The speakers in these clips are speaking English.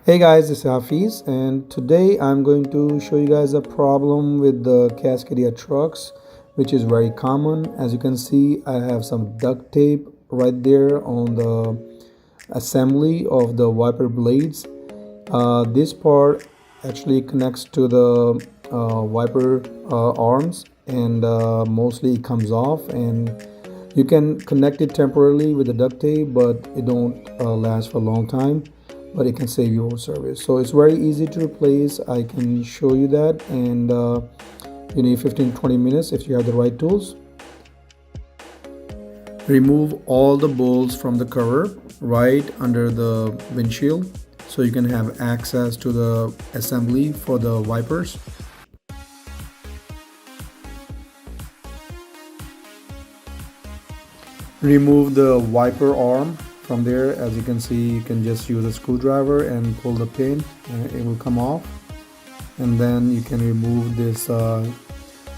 Hey guys, this is Hafiz, and today I'm going to show you guys a problem with the Cascadia trucks, which is very common. As you can see, I have some duct tape right there on the assembly of the wiper blades. This part actually connects to the wiper arms, and mostly it comes off, and you can connect it temporarily with the duct tape, but it don't last for a long time, but it can save your service. So it's very easy to replace. I can show you that, and you need 15-20 minutes if you have the right tools. Remove all the bolts from the cover right under the windshield so you can have access to the assembly for the wipers. Remove the wiper arm from there. As you can see, you can just use a screwdriver and pull the pin and it will come off. And then you can remove this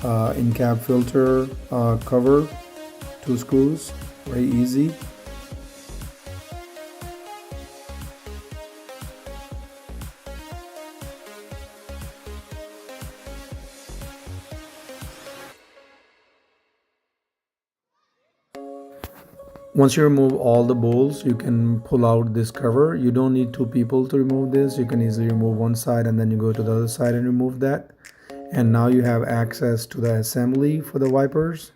in-cab filter cover, 2 screws, very easy. Once you remove all the bolts, you can pull out this cover. You don't need 2 people to remove this. You can easily remove one side and then you go to the other side and remove that. And now you have access to the assembly for the wipers.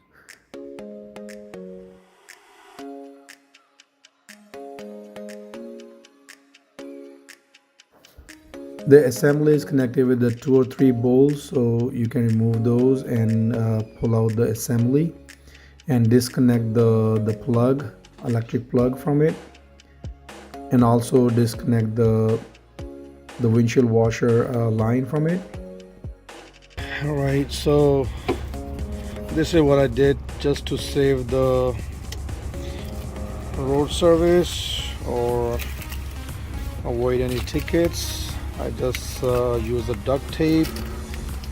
The assembly is connected with the 2 or 3 bolts, so you can remove those and pull out the assembly and disconnect the plug, electric plug from it, and also disconnect the windshield washer line from it. All right, so this is what I did just to save the road service or avoid any tickets. I just use the duct tape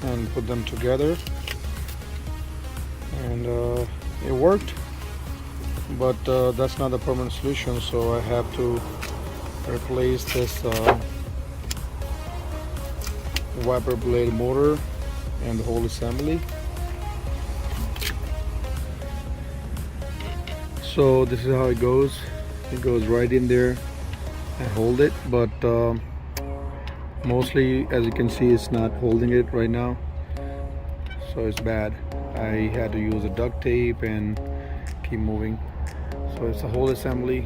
and put them together, and it worked, but that's not the permanent solution, so I have to replace this wiper blade motor and the whole assembly. So this is how it goes. It goes right in there and hold it, but mostly, as you can see, it's not holding it right now, so it's bad. I had to use a duct tape and keep moving. So it's a whole assembly.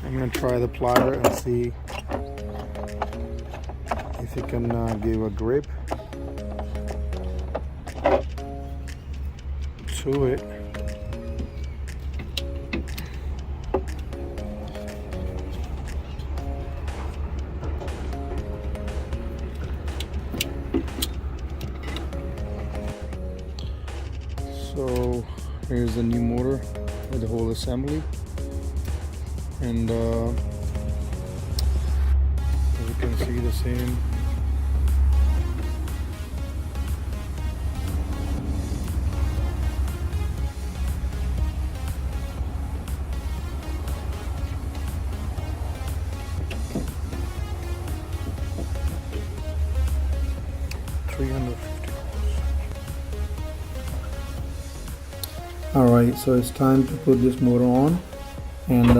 I'm gonna try the plier and see if it can give a grip to it. So here's the new motor with the whole assembly, and as you can see, the same. $350. Alright, so it's time to put this motor on, and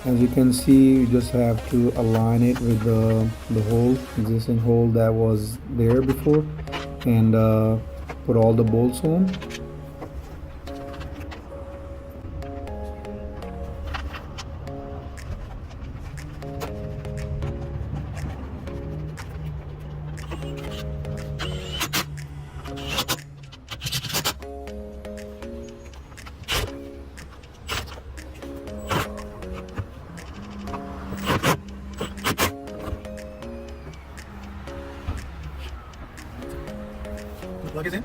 as you can see, you just have to align it with the hole, existing hole that was there before, and put all the bolts on. Plug is in.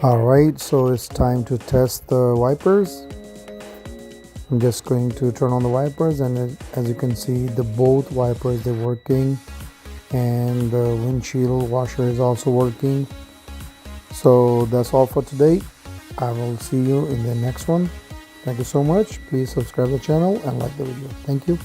Alright, so it's time to test the wipers. I'm just going to turn on the wipers, and as you can see, the both wipers they're working, and the windshield washer is also working. So that's all for today. I will see you in the next one. Thank you so much. Please subscribe to the channel and like the video. Thank you.